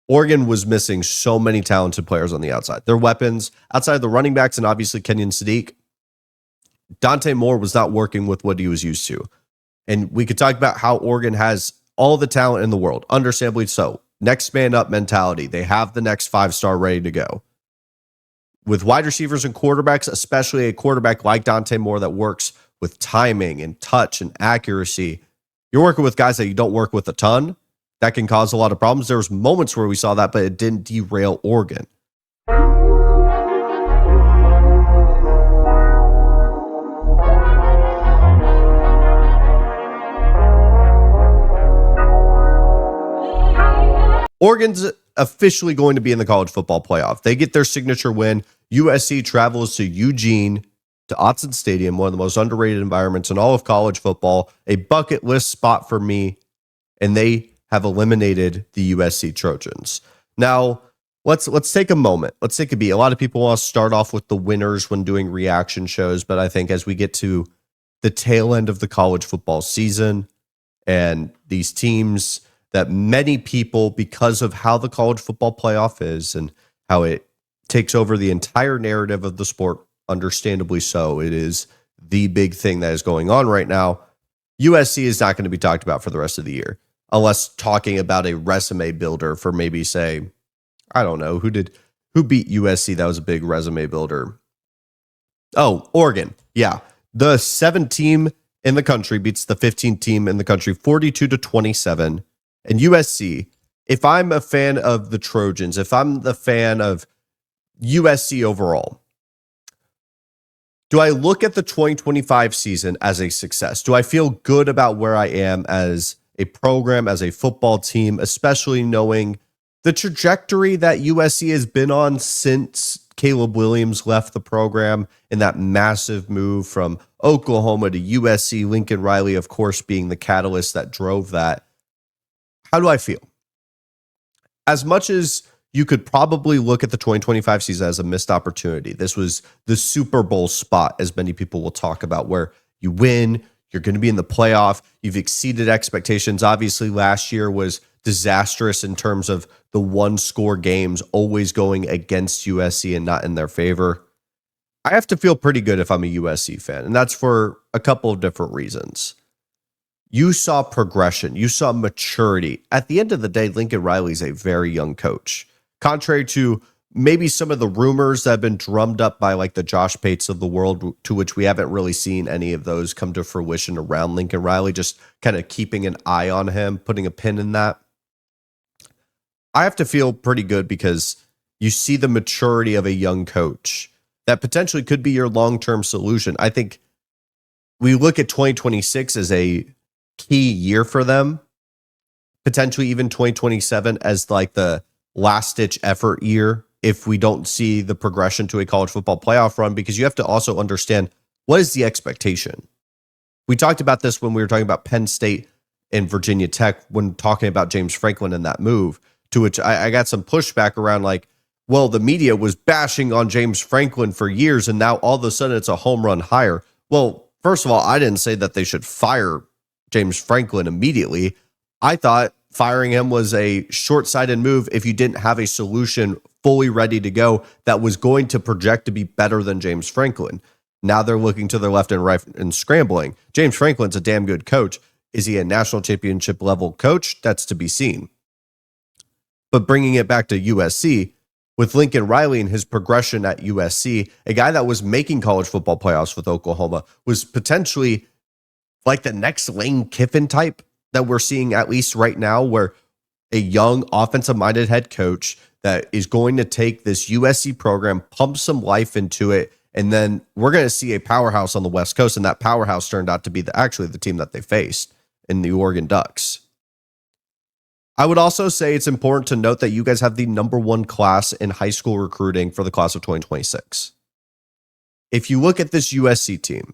Oregon was missing so many talented players on the outside. Their weapons, outside of the running backs and obviously Kenyon Sadiq, Dante Moore was not working with what he was used to. And we could talk about how Oregon has all the talent in the world, understandably so. Next man up mentality. They have the next 5-star ready to go. With wide receivers and quarterbacks, especially a quarterback like Dante Moore that works with timing and touch and accuracy, you're working with guys that you don't work with a ton. That can cause a lot of problems. There was moments where we saw that, but it didn't derail Oregon. Oregon's officially going to be in the college football playoff. They get their signature win. USC travels to Eugene, to Autzen Stadium, one of the most underrated environments in all of college football, a bucket list spot for me, and they have eliminated the USC Trojans. Now, let's take a moment. Let's take a beat. A lot of people want to start off with the winners when doing reaction shows, but I think as we get to the tail end of the college football season and these teams that many people, because of how the college football playoff is and how it takes over the entire narrative of the sport, understandably so, it is the big thing that is going on right now. USC is not going to be talked about for the rest of the year, unless talking about a resume builder for maybe, say, I don't know, who beat USC? That was a big resume builder. Oh, Oregon. Yeah. The 7th team in the country beats the 15th team in the country 42-27. And USC, if I'm a fan of the Trojans, if I'm the fan of USC overall, do I look at the 2025 season as a success? Do I feel good about where I am as a program, as a football team, especially knowing the trajectory that USC has been on since Caleb Williams left the program in that massive move from Oklahoma to USC, Lincoln Riley, of course, being the catalyst that drove that? How do I feel? As much as you could probably look at the 2025 season as a missed opportunity, this was the Super Bowl spot, as many people will talk about, where you win, you're going to be in the playoff, you've exceeded expectations. Obviously, last year was disastrous in terms of the one-score games always going against USC and not in their favor. I have to feel pretty good if I'm a USC fan, and that's for a couple of different reasons. You saw progression. You saw maturity. At the end of the day, Lincoln Riley's a very young coach. Contrary to maybe some of the rumors that have been drummed up by like the Josh Pates of the world, to which we haven't really seen any of those come to fruition around Lincoln Riley, just kind of keeping an eye on him, putting a pin in that. I have to feel pretty good because you see the maturity of a young coach that potentially could be your long-term solution. I think we look at 2026 as a key year for them, potentially even 2027 as like the last-ditch effort year if we don't see the progression to a college football playoff run, because you have to also understand, what is the expectation? We talked about this when we were talking about Penn State and Virginia Tech when talking about James Franklin and that move, to which I got some pushback around like, well, the media was bashing on James Franklin for years and now all of a sudden it's a home run hire. Well, first of all, I didn't say that they should fire James Franklin immediately. I thought firing him was a short-sighted move if you didn't have a solution fully ready to go that was going to project to be better than James Franklin. Now they're looking to their left and right and scrambling. James Franklin's a damn good coach. Is he a national championship level coach? That's to be seen. But bringing it back to USC, with Lincoln Riley and his progression at USC, a guy that was making college football playoffs with Oklahoma, was potentially like the next Lane Kiffin type that we're seeing at least right now, where a young offensive-minded head coach that is going to take this USC program, pump some life into it, and then we're going to see a powerhouse on the West Coast, and that powerhouse turned out to be actually the team that they faced in the Oregon Ducks. I would also say it's important to note that you guys have the #1 class in high school recruiting for the class of 2026. If you look at this USC team,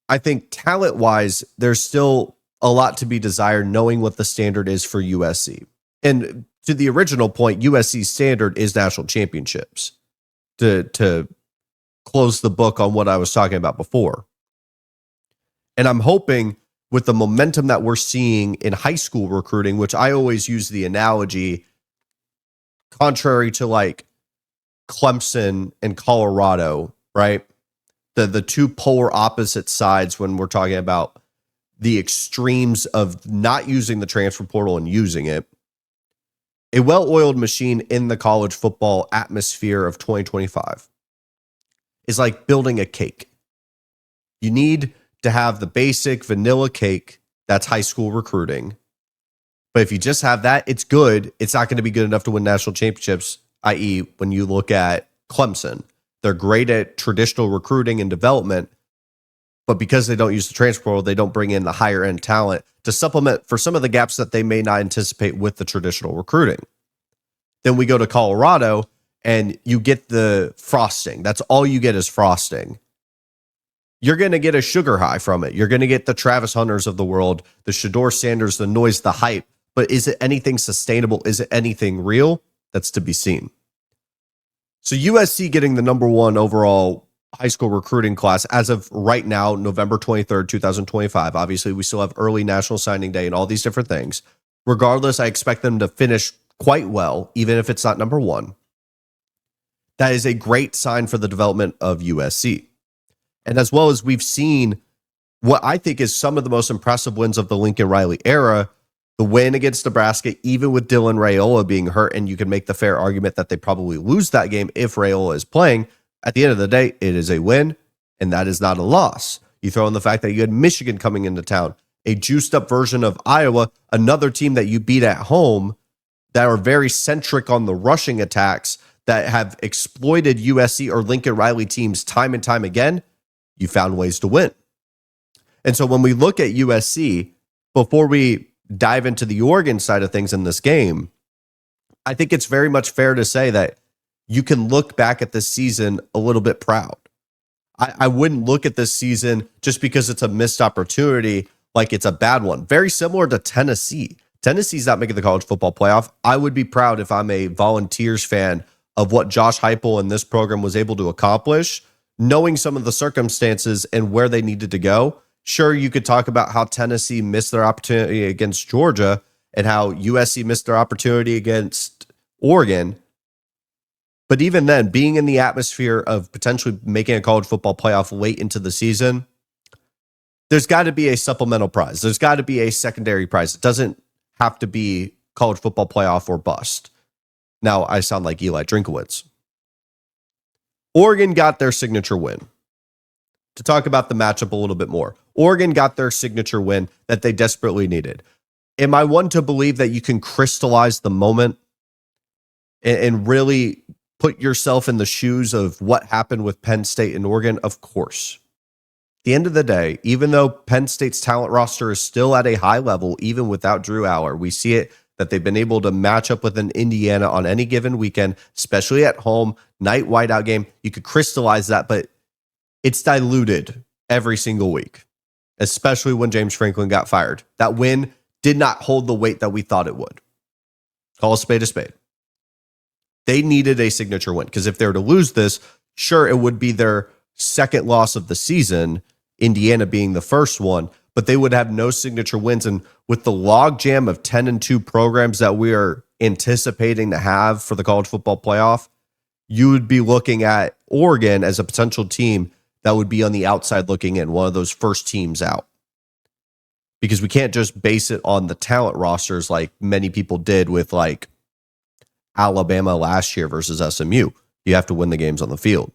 I think talent-wise, there's still a lot to be desired knowing what the standard is for USC. And to the original point, USC's standard is national championships, to close the book on what I was talking about before. And I'm hoping with the momentum that we're seeing in high school recruiting, which I always use the analogy, contrary to like Clemson and Colorado, right? The two polar opposite sides when we're talking about the extremes of not using the transfer portal and using it. A well-oiled machine in the college football atmosphere of 2025 is like building a cake. You need to have the basic vanilla cake that's high school recruiting. But if you just have that, it's good. It's not going to be good enough to win national championships, i.e., when you look at Clemson. They're great at traditional recruiting and development, but because they don't use the transfer portal, they don't bring in the higher end talent to supplement for some of the gaps that they may not anticipate with the traditional recruiting. Then we go to Colorado and you get the frosting. That's all you get is frosting. You're going to get a sugar high from it. You're going to get the Travis Hunters of the world, the Shador Sanders, the noise, the hype. But is it anything sustainable? Is it anything real? That's to be seen. So USC getting the number one overall high school recruiting class as of right now, November 23rd, 2025. Obviously, we still have early National Signing Day and all these different things. Regardless, I expect them to finish quite well, even if it's not number one. That is a great sign for the development of USC. And as well as we've seen what I think is some of the most impressive wins of the Lincoln Riley era, the win against Nebraska, even with Dylan Raiola being hurt, and you can make the fair argument that they probably lose that game if Raiola is playing. At the end of the day, it is a win, and that is not a loss. You throw in the fact that you had Michigan coming into town, a juiced-up version of Iowa, another team that you beat at home that are very centric on the rushing attacks that have exploited USC or Lincoln Riley teams time and time again. You found ways to win. And so when we look at USC, before we dive into the Oregon side of things in this game, I think it's very much fair to say that you can look back at this season a little bit proud. I wouldn't look at this season just because it's a missed opportunity like it's a bad one. Very similar to Tennessee. Tennessee's not making the college football playoff. I would be proud if I'm a Volunteers fan of what Josh Heupel and this program was able to accomplish, knowing some of the circumstances and where they needed to go. Sure, you could talk about how Tennessee missed their opportunity against Georgia and how USC missed their opportunity against Oregon. But even then, being in the atmosphere of potentially making a college football playoff late into the season, there's got to be a supplemental prize. There's got to be a secondary prize. It doesn't have to be college football playoff or bust. Now, I sound like Eli Drinkowitz. Oregon got their signature win. To talk about the matchup a little bit more, Oregon got their signature win that they desperately needed. Am I one to believe that you can crystallize the moment and really put yourself in the shoes of what happened with Penn State and Oregon? Of course. At the end of the day, even though Penn State's talent roster is still at a high level, even without Drew Aller, we see it that they've been able to match up with an Indiana on any given weekend, especially at home, night whiteout game. You could crystallize that, but it's diluted every single week, especially when James Franklin got fired. That win did not hold the weight that we thought it would. Call a spade a spade. They needed a signature win because if they were to lose this, sure, it would be their second loss of the season, Indiana being the first one, but they would have no signature wins. And with the logjam of 10-2 programs that we are anticipating to have for the college football playoff, you would be looking at Oregon as a potential team that would be on the outside looking in, one of those first teams out. Because we can't just base it on the talent rosters like many people did with like Alabama last year versus SMU. You have to win the games on the field.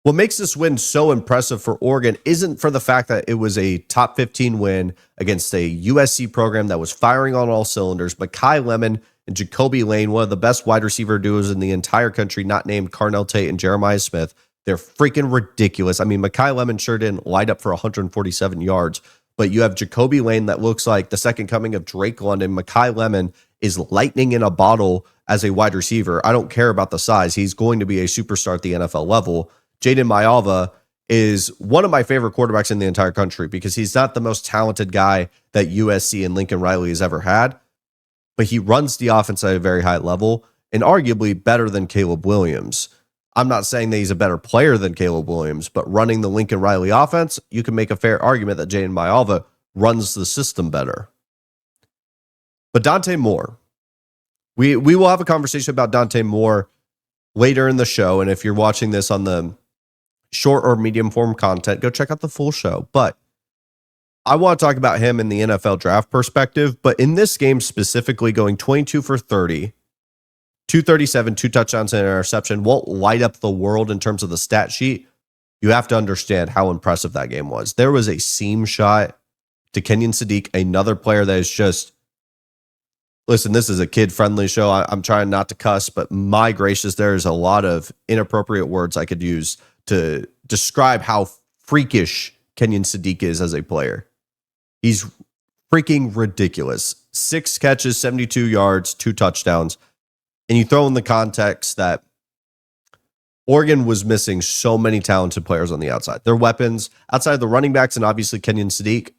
What makes this win so impressive for Oregon isn't for the fact that it was a top 15 win against a USC program that was firing on all cylinders. Mekhi Lemon and Jacoby Lane, one of the best wide receiver duos in the entire country, not named Carnell Tate and Jeremiah Smith. They're freaking ridiculous. I mean, Mekhi Lemon sure didn't light up for 147 yards, but you have Jacoby Lane that looks like the second coming of Drake London. Mekhi Lemon is lightning in a bottle as a wide receiver. I don't care about the size. He's going to be a superstar at the NFL level. Jaden Mayava is one of my favorite quarterbacks in the entire country because he's not the most talented guy that USC and Lincoln Riley has ever had, but he runs the offense at a very high level and arguably better than Caleb Williams. I'm not saying that he's a better player than Caleb Williams, but running the Lincoln Riley offense, you can make a fair argument that Jaden Maiava runs the system better. But Dante Moore, we will have a conversation about Dante Moore later in the show. And if you're watching this on the short or medium form content, go check out the full show. But I want to talk about him in the NFL draft perspective. But in this game specifically, going 22 for 30, 237, 2 touchdowns and an interception won't light up the world in terms of the stat sheet. You have to understand how impressive that game was. There was a seam shot to Kenyon Sadiq, another player that is just, listen, this is a kid-friendly show. I'm trying not to cuss, but my gracious, there is a lot of inappropriate words I could use to describe how freakish Kenyon Sadiq is as a player. He's freaking ridiculous. 6 catches, 72 yards, 2 touchdowns. And you throw in the context that Oregon was missing so many talented players on the outside. Their weapons, outside of the running backs and obviously Kenyon Sadiq,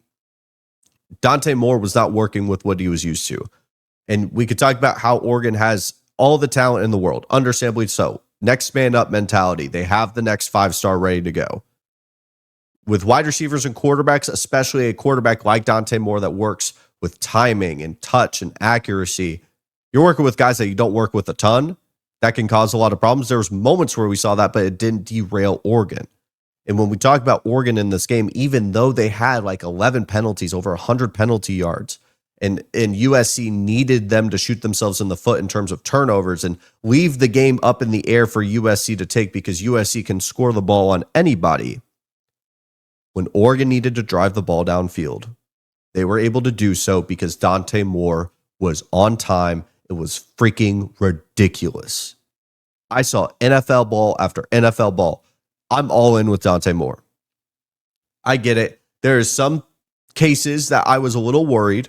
Dante Moore was not working with what he was used to. And we could talk about how Oregon has all the talent in the world, understandably so. Next man up mentality. They have the next 5-star ready to go. With wide receivers and quarterbacks, especially a quarterback like Dante Moore that works with timing and touch and accuracy, you're working with guys that you don't work with a ton. That can cause a lot of problems. There was moments where we saw that, but it didn't derail Oregon. And when we talk about Oregon in this game, even though they had like 11 penalties, over 100 penalty yards, and USC needed them to shoot themselves in the foot in terms of turnovers and leave the game up in the air for USC to take because USC can score the ball on anybody. When Oregon needed to drive the ball downfield, they were able to do so because Dante Moore was on time. It was freaking ridiculous. I saw NFL ball after NFL ball. I'm all in with Dante Moore. I get it. There is some cases that I was a little worried.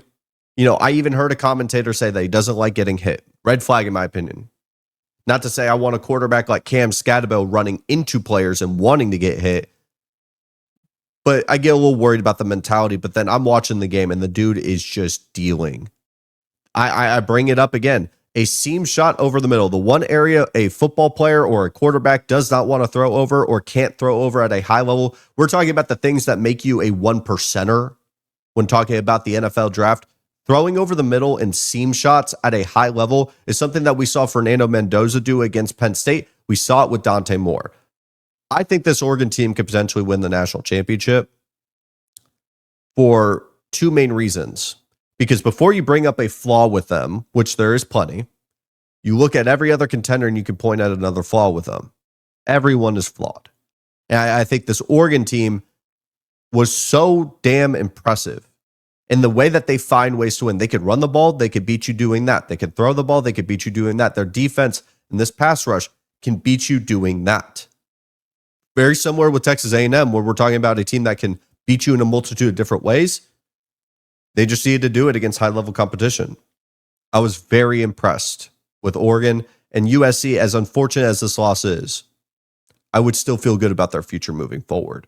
You know, I even heard a commentator say that he doesn't like getting hit. Red flag, in my opinion. Not to say I want a quarterback like Cam Scatterbill running into players and wanting to get hit, but I get a little worried about the mentality. But then I'm watching the game and the dude is just dealing. I bring it up again. A seam shot over the middle. The one area a football player or a quarterback does not want to throw over or can't throw over at a high level. We're talking about the things that make you a 1%er when talking about the NFL draft. Throwing over the middle and seam shots at a high level is something that we saw Fernando Mendoza do against Penn State. We saw it with Dante Moore. I think this Oregon team could potentially win the national championship for 2 main reasons. Because before you bring up a flaw with them, which there is plenty, you look at every other contender and you can point out another flaw with them. Everyone is flawed. And I think this Oregon team was so damn impressive in the way that they find ways to win. They could run the ball. They could beat you doing that. They could throw the ball. They could beat you doing that. Their defense in this pass rush can beat you doing that. Very similar with Texas A&M, where we're talking about a team that can beat you in a multitude of different ways. They just needed to do it against high-level competition. I was very impressed with Oregon and USC. As unfortunate as this loss is, I would still feel good about their future moving forward.